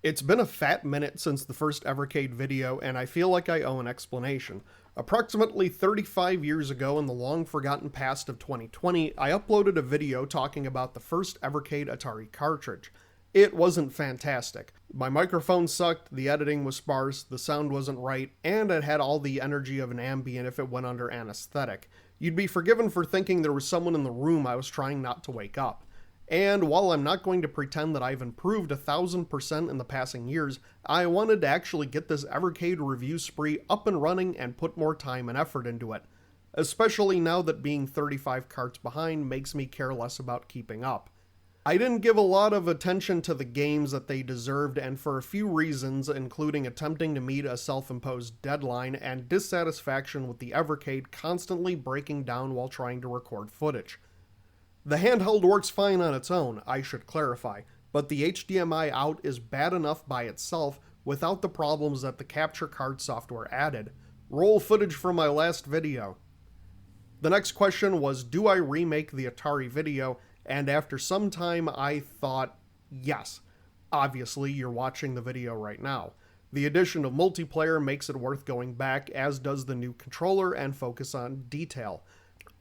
It's been a fat minute since the first Evercade video, and I feel like I owe an explanation. Approximately 35 years ago, in the long-forgotten past of 2020, I uploaded a video talking about the first Evercade Atari cartridge. It wasn't fantastic. My microphone sucked, the editing was sparse, the sound wasn't right, and it had all the energy of an Ambient if it went under anesthetic. You'd be forgiven for thinking there was someone in the room I was trying not to wake up. And while I'm not going to pretend that I've improved 1,000% in the passing years, I wanted to actually get this Evercade review spree up and running and put more time and effort into it. Especially now that being 35 carts behind makes me care less about keeping up. I didn't give a lot of attention to the games that they deserved, and for a few reasons, including attempting to meet a self-imposed deadline and dissatisfaction with the Evercade constantly breaking down while trying to record footage. The handheld works fine on its own, I should clarify, but the HDMI out is bad enough by itself without the problems that the capture card software added. Roll footage from my last video. The next question was, do I remake the Atari video? And after some time I thought, yes. Obviously, you're watching the video right now. The addition of multiplayer makes it worth going back, as does the new controller and focus on detail.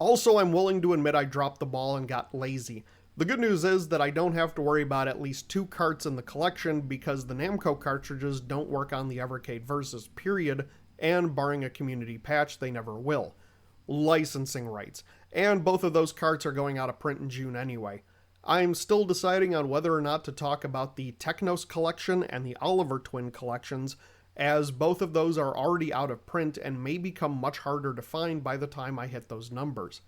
Also, I'm willing to admit I dropped the ball and got lazy. The good news is that I don't have to worry about at least 2 carts in the collection because the Namco cartridges don't work on the Evercade Versus, period, and barring a community patch, they never will. Licensing rights. And both of those carts are going out of print in June anyway. I'm still deciding on whether or not to talk about the Technos collection and the Oliver Twin collections, as both of those are already out of print and may become much harder to find by the time I hit those numbers.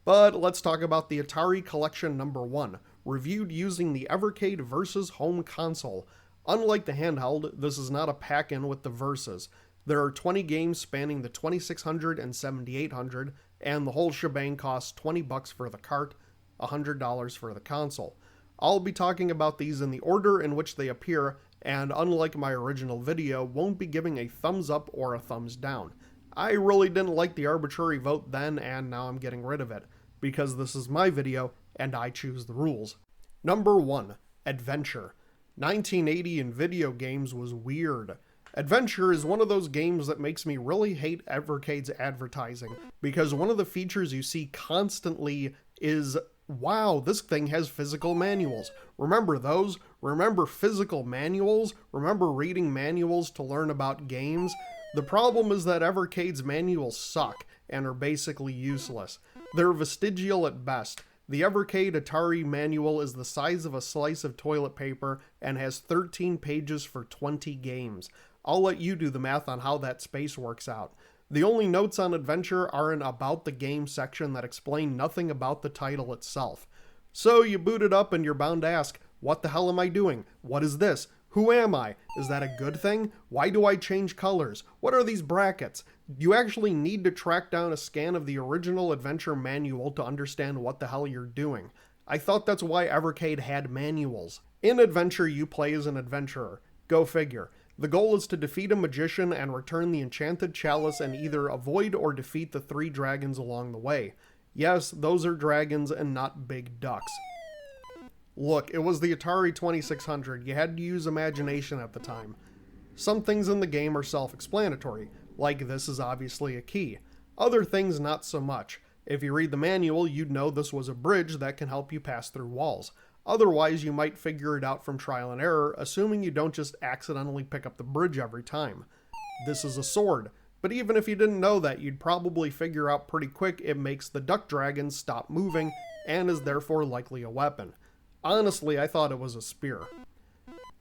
But let's talk about the Atari Collection number 1, reviewed using the Evercade Versus home console. Unlike the handheld, this is not a pack-in with the Versus. There are 20 games spanning the 2600 and 7800, and the whole shebang costs $20 for the cart, $100 for the console. I'll be talking about these in the order in which they appear, and unlike my original video, won't be giving a thumbs up or a thumbs down. I really didn't like the arbitrary vote then, and now I'm getting rid of it, because this is my video, and I choose the rules. Number 1. Adventure. 1980 in video games was weird. Adventure is one of those games that makes me really hate Evercade's advertising, because one of the features you see constantly is, wow, this thing has physical manuals. Remember those? Remember physical manuals? Remember reading manuals to learn about games? The problem is that Evercade's manuals suck and are basically useless. They're vestigial at best. The Evercade Atari manual is the size of a slice of toilet paper and has 13 pages for 20 games. I'll let you do the math on how that space works out. The only notes on Adventure are an About the Game section that explain nothing about the title itself. So you boot it up and you're bound to ask, what the hell am I doing? What is this? Who am I? Is that a good thing? Why do I change colors? What are these brackets? You actually need to track down a scan of the original Adventure manual to understand what the hell you're doing. I thought that's why Evercade had manuals. In Adventure, you play as an adventurer. Go figure. The goal is to defeat a magician and return the enchanted chalice and either avoid or defeat the 3 dragons along the way. Yes, those are dragons and not big ducks. Look, it was the Atari 2600. You had to use imagination at the time. Some things in the game are self-explanatory, like this is obviously a key. Other things not so much. If you read the manual, you'd know this was a bridge that can help you pass through walls. Otherwise, you might figure it out from trial and error, assuming you don't just accidentally pick up the bridge every time. This is a sword, but even if you didn't know that, you'd probably figure out pretty quick it makes the duck dragons stop moving, and is therefore likely a weapon. Honestly, I thought it was a spear.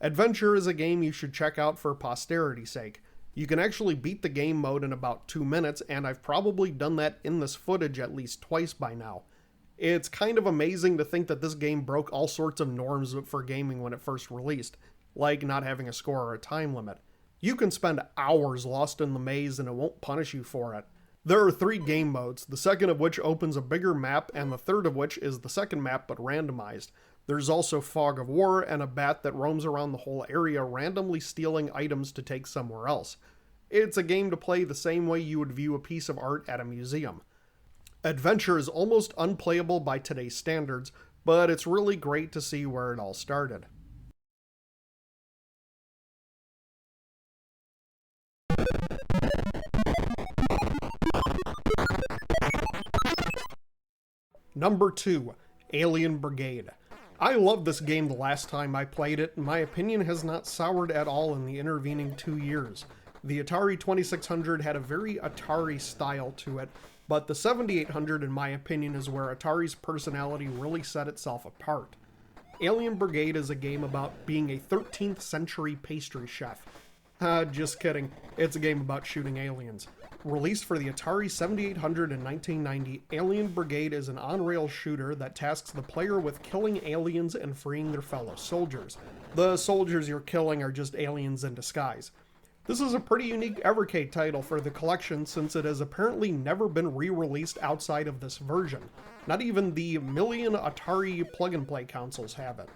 Adventure is a game you should check out for posterity's sake. You can actually beat the game mode in about 2 minutes, and I've probably done that in this footage at least twice by now. It's kind of amazing to think that this game broke all sorts of norms for gaming when it first released, like not having a score or a time limit. You can spend hours lost in the maze and it won't punish you for it. There are 3 game modes, the second of which opens a bigger map and the third of which is the second map but randomized. There's also Fog of War and a bat that roams around the whole area randomly stealing items to take somewhere else. It's a game to play the same way you would view a piece of art at a museum. Adventure is almost unplayable by today's standards, but it's really great to see where it all started. Number 2, Alien Brigade. I loved this game the last time I played it, and my opinion has not soured at all in the intervening 2 years. The Atari 2600 had a very Atari style to it, but the 7800, in my opinion, is where Atari's personality really set itself apart. Alien Brigade is a game about being a 13th century pastry chef. Just kidding, it's a game about shooting aliens. Released for the Atari 7800 in 1990, Alien Brigade is an on-rail shooter that tasks the player with killing aliens and freeing their fellow soldiers. The soldiers you're killing are just aliens in disguise. This is a pretty unique Evercade title for the collection since it has apparently never been re-released outside of this version. Not even the million Atari plug-and-play consoles have it.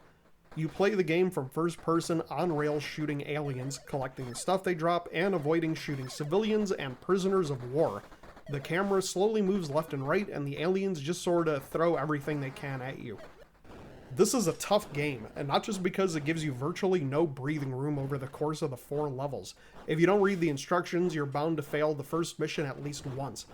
You play the game from first-person on-rails shooting aliens, collecting the stuff they drop, and avoiding shooting civilians and prisoners of war. The camera slowly moves left and right, and the aliens just sorta throw everything they can at you. This is a tough game, and not just because it gives you virtually no breathing room over the course of the 4 levels. If you don't read the instructions, you're bound to fail the first mission at least once.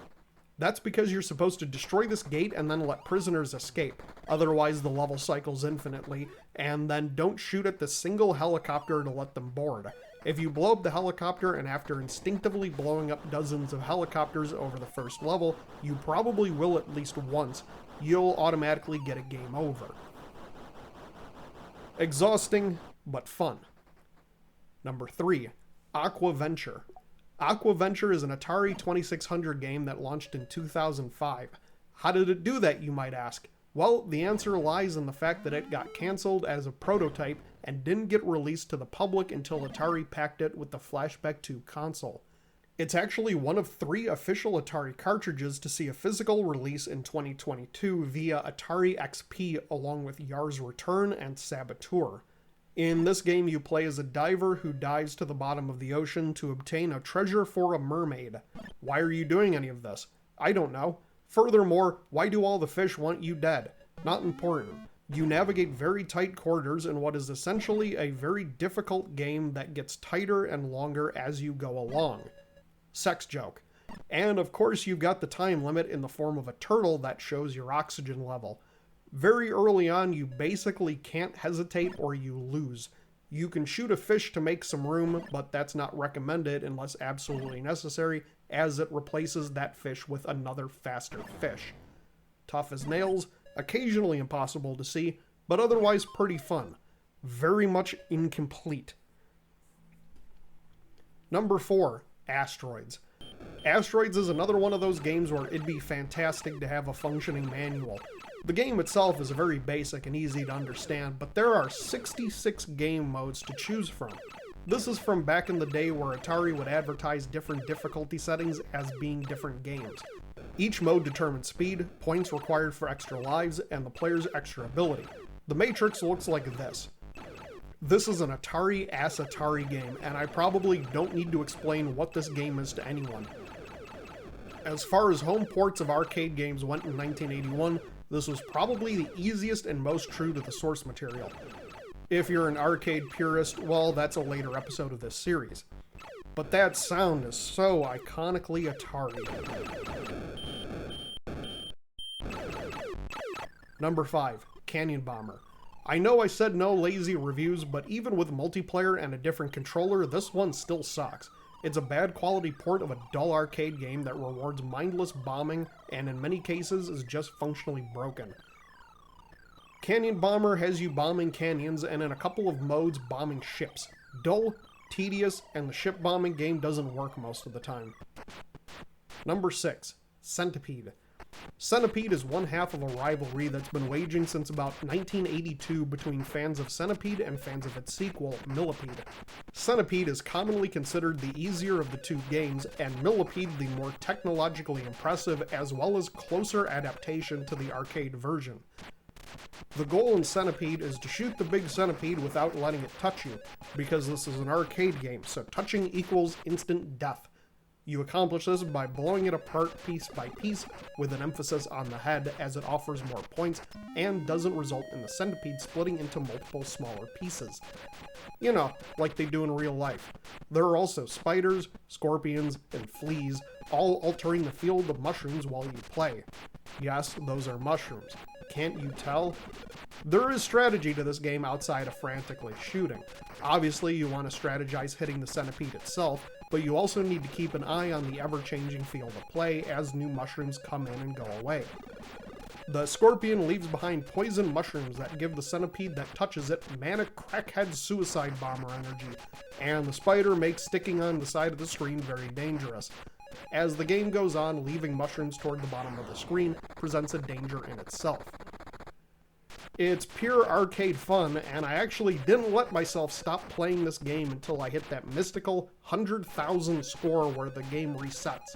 That's because you're supposed to destroy this gate and then let prisoners escape, otherwise the level cycles infinitely, and then don't shoot at the single helicopter to let them board. If you blow up the helicopter and after instinctively blowing up dozens of helicopters over the first level, you probably will at least once, you'll automatically get a game over. Exhausting, but fun. Number 3, Aquaventure. Aquaventure is an Atari 2600 game that launched in 2005. How did it do that, you might ask? Well, the answer lies in the fact that it got cancelled as a prototype and didn't get released to the public until Atari packed it with the Flashback 2 console. It's actually one of 3 official Atari cartridges to see a physical release in 2022 via Atari XP along with Yars Return and Saboteur. In this game you play as a diver who dives to the bottom of the ocean to obtain a treasure for a mermaid. Why are you doing any of this? I don't know. Furthermore, why do all the fish want you dead? Not important. You navigate very tight corridors in what is essentially a very difficult game that gets tighter and longer as you go along. Sex joke. And of course you've got the time limit in the form of a turtle that shows your oxygen level. Very early on you basically can't hesitate or you lose. You can shoot a fish to make some room, but that's not recommended unless absolutely necessary, as it replaces that fish with another faster fish. Tough as nails, occasionally impossible to see, but otherwise pretty fun. Very much incomplete. Number 4, Asteroids. Asteroids is another one of those games where it'd be fantastic to have a functioning manual. The game itself is very basic and easy to understand, but there are 66 game modes to choose from. This is from back in the day where Atari would advertise different difficulty settings as being different games. Each mode determines speed, points required for extra lives, and the player's extra ability. The Matrix looks like this. This is an Atari-ass Atari game, and I probably don't need to explain what this game is to anyone. As far as home ports of arcade games went in 1981, this was probably the easiest and most true to the source material. If you're an arcade purist, well, that's a later episode of this series. But that sound is so iconically Atari. Number 5, Canyon Bomber. I know I said no lazy reviews, but even with multiplayer and a different controller, this one still sucks. It's a bad quality port of a dull arcade game that rewards mindless bombing and in many cases is just functionally broken. Canyon Bomber has you bombing canyons and in a couple of modes bombing ships. Dull, tedious, and the ship bombing game doesn't work most of the time. Number 6, Centipede. Centipede is one half of a rivalry that's been waging since about 1982 between fans of Centipede and fans of its sequel, Millipede. Centipede is commonly considered the easier of the 2 games, and Millipede the more technologically impressive as well as closer adaptation to the arcade version. The goal in Centipede is to shoot the big centipede without letting it touch you, because this is an arcade game, so touching equals instant death. You accomplish this by blowing it apart piece by piece with an emphasis on the head as it offers more points and doesn't result in the centipede splitting into multiple smaller pieces. You know, like they do in real life. There are also spiders, scorpions, and fleas, all altering the field of mushrooms while you play. Yes, those are mushrooms. Can't you tell? There is strategy to this game outside of frantically shooting. Obviously, you want to strategize hitting the Centipede itself, but you also need to keep an eye on the ever-changing field of play as new mushrooms come in and go away. The scorpion leaves behind poison mushrooms that give the centipede that touches it manic crackhead suicide bomber energy, and the spider makes sticking on the side of the screen very dangerous. As the game goes on, leaving mushrooms toward the bottom of the screen presents a danger in itself. It's pure arcade fun, and I actually didn't let myself stop playing this game until I hit that mystical 100,000 score where the game resets.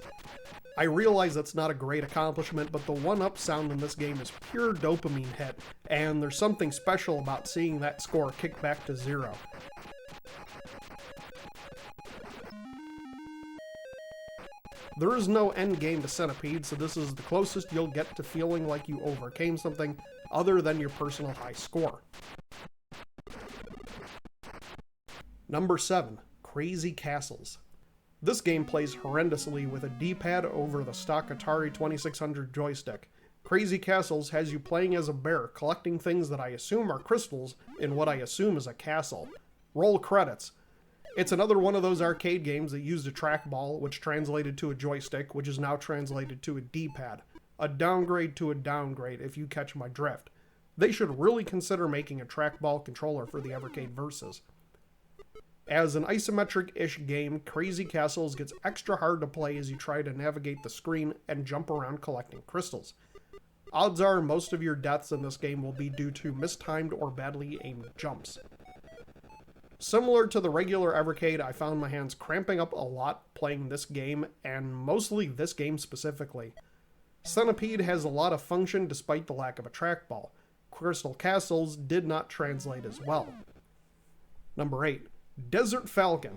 I realize that's not a great accomplishment, but the one-up sound in this game is pure dopamine hit, and there's something special about seeing that score kick back to 0. There is no end game to Centipede, so this is the closest you'll get to feeling like you overcame something other than your personal high score. Number 7, Crazy Castles. This game plays horrendously with a D-pad over the stock Atari 2600 joystick. Crazy Castles has you playing as a bear, collecting things that I assume are crystals in what I assume is a castle. Roll credits. It's another one of those arcade games that used a trackball, which translated to a joystick, which is now translated to a D-pad. A downgrade to a downgrade, if you catch my drift. They should really consider making a trackball controller for the Evercade Versus. As an isometric-ish game, Crazy Castles gets extra hard to play as you try to navigate the screen and jump around collecting crystals. Odds are most of your deaths in this game will be due to mistimed or badly aimed jumps. Similar to the regular Evercade, I found my hands cramping up a lot playing this game, and mostly this game specifically. Centipede has a lot of function despite the lack of a trackball. Crystal Castles did not translate as well. Number 8. Desert Falcon.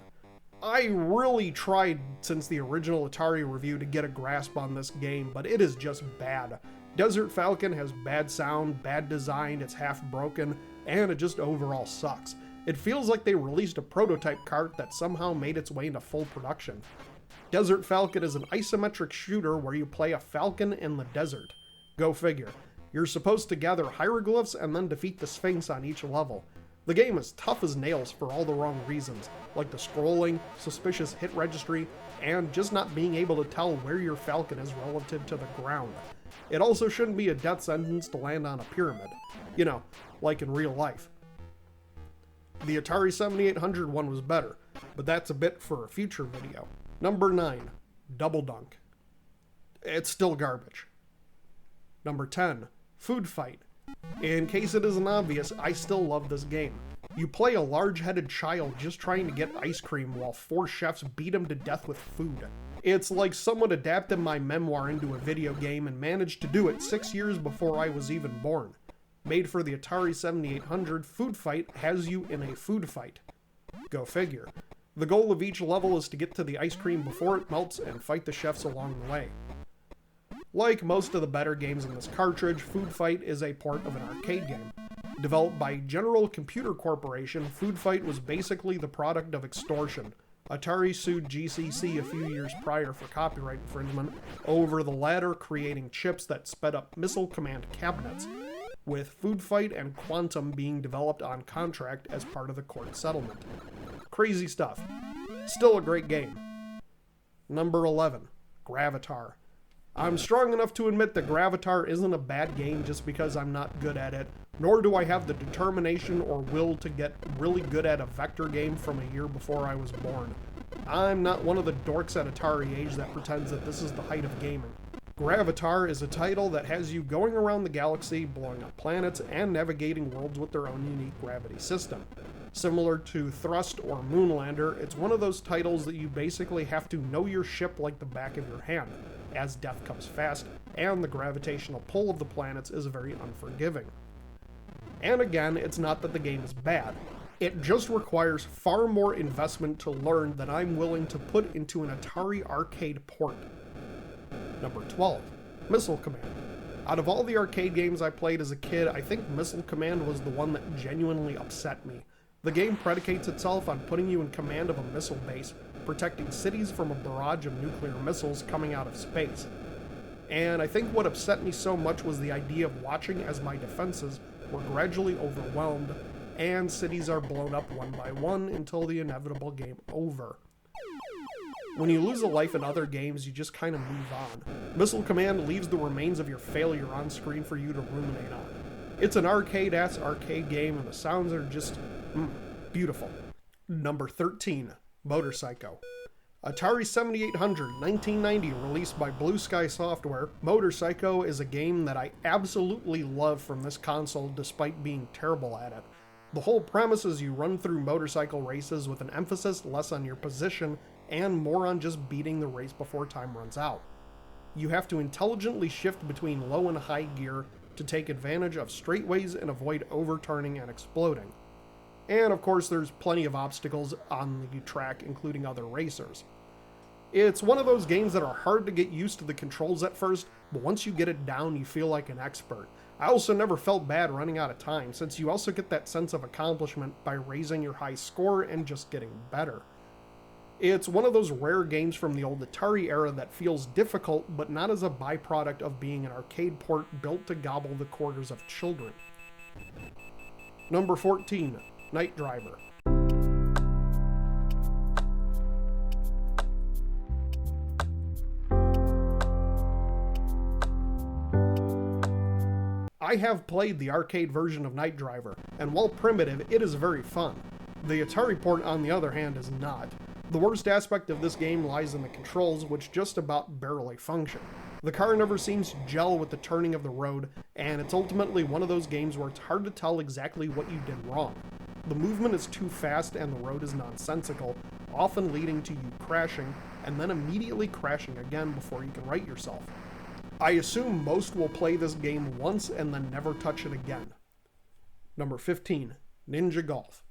I really tried since the original Atari review to get a grasp on this game, but it is just bad. Desert Falcon has bad sound, bad design, it's half broken, and it just overall sucks. It feels like they released a prototype cart that somehow made its way into full production. Desert Falcon is an isometric shooter where you play a falcon in the desert. Go figure. You're supposed to gather hieroglyphs and then defeat the Sphinx on each level. The game is tough as nails for all the wrong reasons, like the scrolling, suspicious hit registry, and just not being able to tell where your falcon is relative to the ground. It also shouldn't be a death sentence to land on a pyramid. You know, like in real life. The Atari 7800 one was better, but that's a bit for a future video. Number 9, Double Dunk. It's still garbage. Number 10, Food Fight. In case it isn't obvious, I still love this game. You play a large-headed child just trying to get ice cream while 4 chefs beat him to death with food. It's like someone adapted my memoir into a video game and managed to do it 6 years before I was even born. Made for the Atari 7800, Food Fight has you in a food fight. Go figure. The goal of each level is to get to the ice cream before it melts and fight the chefs along the way. Like most of the better games in this cartridge, Food Fight is a port of an arcade game. Developed by General Computer Corporation, Food Fight was basically the product of extortion. Atari sued GCC a few years prior for copyright infringement over the latter creating chips that sped up missile command cabinets, with Food Fight and Quantum being developed on contract as part of the court settlement. Crazy stuff. Still a great game. Number 11, Gravatar. I'm strong enough to admit that Gravatar isn't a bad game just because I'm not good at it, nor do I have the determination or will to get really good at a vector game from a year before I was born. I'm not one of the dorks at Atari age that pretends that this is the height of gaming. Gravatar is a title that has you going around the galaxy, blowing up planets, and navigating worlds with their own unique gravity system. Similar to Thrust or Moonlander, it's one of those titles that you basically have to know your ship like the back of your hand, as death comes fast, and the gravitational pull of the planets is very unforgiving. And again, it's not that the game is bad. It just requires far more investment to learn than I'm willing to put into an Atari arcade port. Number 12, Missile Command. Out of all the arcade games I played as a kid, I think Missile Command was the one that genuinely upset me. The game predicates itself on putting you in command of a missile base, protecting cities from a barrage of nuclear missiles coming out of space. And I think what upset me so much was the idea of watching as my defenses were gradually overwhelmed and cities are blown up one by one until the inevitable game over. When you lose a life in other games, you just kind of move on. Missile Command leaves the remains of your failure on screen for you to ruminate on. It's an arcade-ass arcade game, and the sounds are just beautiful. Number 13, Motorcycle. Atari 7800, 1990, released by Blue Sky Software, Motorcycle is a game that I absolutely love from this console despite being terrible at it. The whole premise is you run through motorcycle races with an emphasis less on your position and more on just beating the race before time runs out. You have to intelligently shift between low and high gear to take advantage of straightaways and avoid overturning and exploding. And of course there's plenty of obstacles on the track, including other racers. It's one of those games that are hard to get used to the controls at first, but once you get it down you feel like an expert. I also never felt bad running out of time, since you also get that sense of accomplishment by raising your high score and just getting better. It's one of those rare games from the old Atari era that feels difficult, but not as a byproduct of being an arcade port built to gobble the quarters of children. Number 14, Night Driver. I have played the arcade version of Night Driver, and while primitive, it is very fun. The Atari port, on the other hand, is not. The worst aspect of this game lies in the controls, which just about barely function. The car never seems to gel with the turning of the road, and it's ultimately one of those games where it's hard to tell exactly what you did wrong. The movement is too fast and the road is nonsensical, often leading to you crashing, and then immediately crashing again before you can right yourself. I assume most will play this game once and then never touch it again. Number 15, Ninja Golf.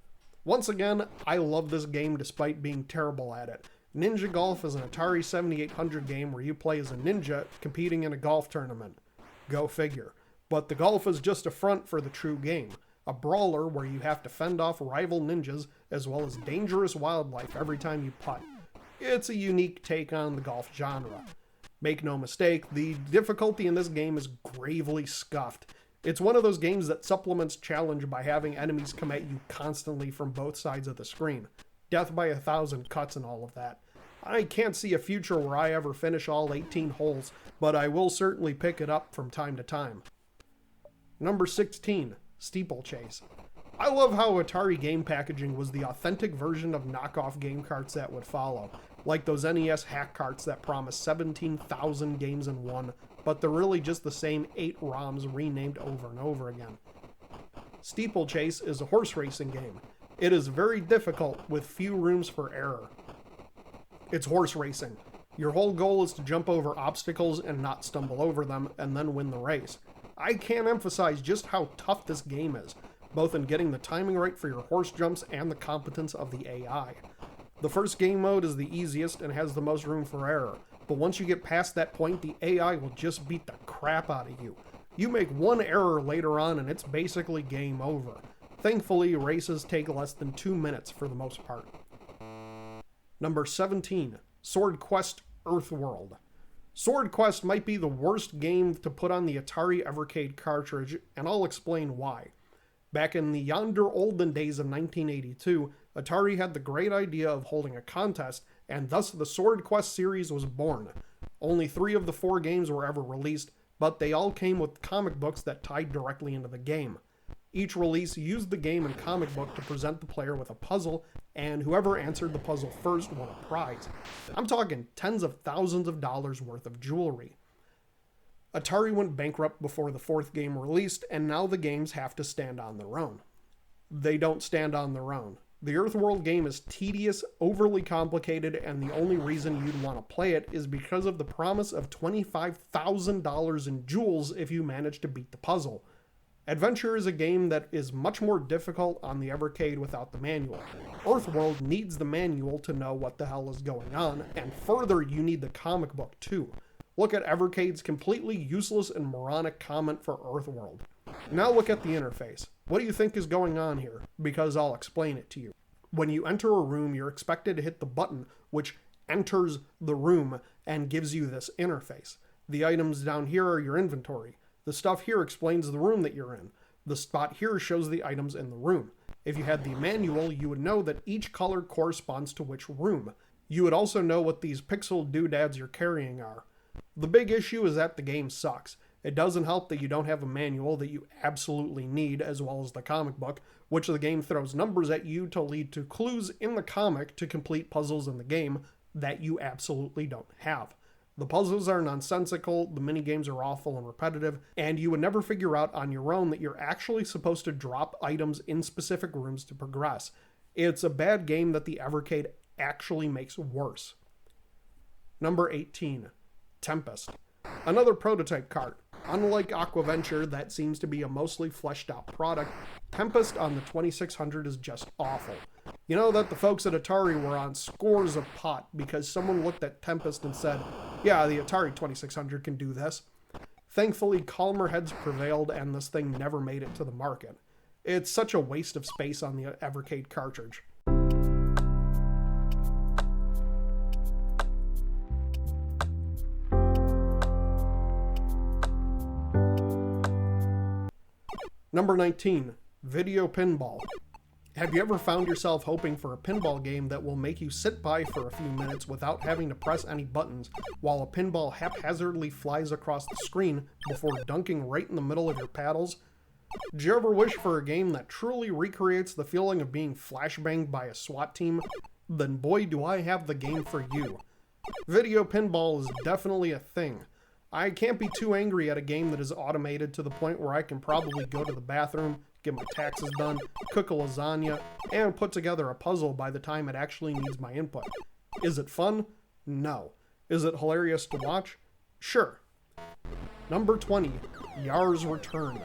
Once again, I love this game despite being terrible at it. Ninja Golf is an Atari 7800 game where you play as a ninja competing in a golf tournament. Go figure. But the golf is just a front for the true game. A brawler where you have to fend off rival ninjas as well as dangerous wildlife every time you putt. It's a unique take on the golf genre. Make no mistake, the difficulty in this game is gravely scuffed. It's one of those games that supplements challenge by having enemies come at you constantly from both sides of the screen. Death by 1,000 cuts and all of that. I can't see a future where I ever finish all 18 holes, but I will certainly pick it up from time to time. Number 16, Steeplechase. I love how Atari game packaging was the authentic version of knockoff game carts that would follow, like those NES hack carts that promise 17,000 games in one, but they're really just the same 8 ROMs renamed over and over again. Steeplechase is a horse racing game. It is very difficult with few rooms for error. It's horse racing. Your whole goal is to jump over obstacles and not stumble over them, and then win the race. I can't emphasize just how tough this game is, both in getting the timing right for your horse jumps and the competence of the AI. The first game mode is the easiest and has the most room for error, but once you get past that point, the AI will just beat the crap out of you. You make one error later on and it's basically game over. Thankfully, races take less than 2 minutes for the most part. Number 17, Sword Quest Earthworld. Sword Quest might be the worst game to put on the Atari Evercade cartridge, and I'll explain why. Back in the yonder olden days of 1982, Atari had the great idea of holding a contest, and thus the Sword Quest series was born. Only 3 of the 4 games were ever released, but they all came with comic books that tied directly into the game. Each release used the game and comic book to present the player with a puzzle, and whoever answered the puzzle first won a prize. I'm talking tens of thousands of dollars worth of jewelry. Atari went bankrupt before the 4th game released, and now the games have to stand on their own. They don't stand on their own. The Earthworld game is tedious, overly complicated, and the only reason you'd want to play it is because of the promise of $25,000 in jewels if you manage to beat the puzzle. Adventure is a game that is much more difficult on the Evercade without the manual. Earthworld needs the manual to know what the hell is going on, and further, you need the comic book too. Look at Evercade's completely useless and moronic comment for Earthworld. Now look at the interface. What do you think is going on here? Because I'll explain it to you. When you enter a room, you're expected to hit the button which enters the room and gives you this interface. The items down here are your inventory. The stuff here explains the room that you're in. The spot here shows the items in the room. If you had the manual, you would know that each color corresponds to which room. You would also know what these pixel doodads you're carrying are. The big issue is that the game sucks. It doesn't help that you don't have a manual that you absolutely need, as well as the comic book, which the game throws numbers at you to lead to clues in the comic to complete puzzles in the game that you absolutely don't have. The puzzles are nonsensical, the minigames are awful and repetitive, and you would never figure out on your own that you're actually supposed to drop items in specific rooms to progress. It's a bad game that the Evercade actually makes worse. Number 18. Tempest. Another prototype cart. Unlike Aquaventure, that seems to be a mostly fleshed out product, Tempest on the 2600 is just awful. You know that the folks at Atari were on scores of pot because someone looked at Tempest and said, yeah, the Atari 2600 can do this. Thankfully, calmer heads prevailed and this thing never made it to the market. It's such a waste of space on the Evercade cartridge. Number 19. Video Pinball. Have you ever found yourself hoping for a pinball game that will make you sit by for a few minutes without having to press any buttons while a pinball haphazardly flies across the screen before dunking right in the middle of your paddles? Do you ever wish for a game that truly recreates the feeling of being flashbanged by a SWAT team? Then boy do I have the game for you. Video pinball is definitely a thing. I can't be too angry at a game that is automated to the point where I can probably go to the bathroom, get my taxes done, cook a lasagna, and put together a puzzle by the time it actually needs my input. Is it fun? No. Is it hilarious to watch? Sure. Number 20. Yars Return.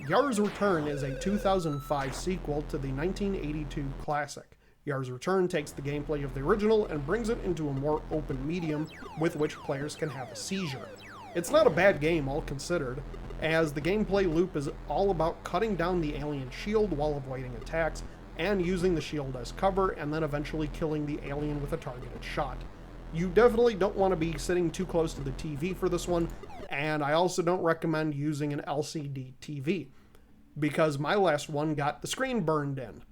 Yars Return is a 2005 sequel to the 1982 classic. Yars Return takes the gameplay of the original and brings it into a more open medium with which players can have a seizure. It's not a bad game, all considered, as the gameplay loop is all about cutting down the alien shield while avoiding attacks, and using the shield as cover, and then eventually killing the alien with a targeted shot. You definitely don't want to be sitting too close to the TV for this one, and I also don't recommend using an LCD TV, because my last one got the screen burned in.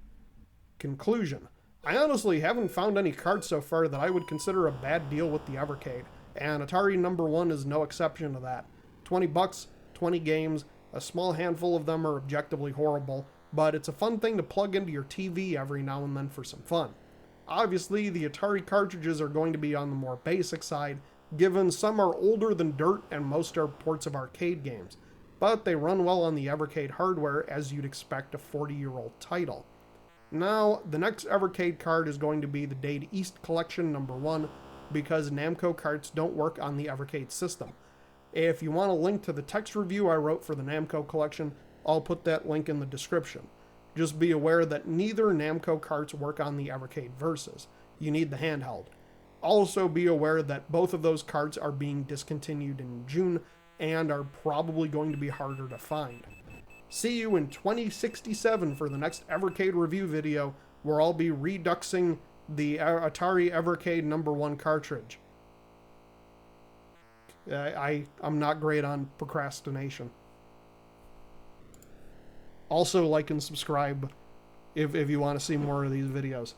Conclusion. I honestly haven't found any cards so far that I would consider a bad deal with the Evercade, and Atari number 1 is no exception to that. $20, 20 games, a small handful of them are objectively horrible, but it's a fun thing to plug into your TV every now and then for some fun. Obviously, the Atari cartridges are going to be on the more basic side, given some are older than dirt and most are ports of arcade games, but they run well on the Evercade hardware as you'd expect a 40-year-old title. Now, the next Evercade card is going to be the Dade East Collection number 1, because Namco carts don't work on the Evercade system. If you want a link to the text review I wrote for the Namco collection, I'll put that link in the description. Just be aware that neither Namco carts work on the Evercade Versus. You need the handheld. Also be aware that both of those carts are being discontinued in June and are probably going to be harder to find. See you in 2067 for the next Evercade review video, where I'll be reduxing the Atari Evercade number 1 cartridge. I'm not great on procrastination. Also like and subscribe if you want to see more of these videos.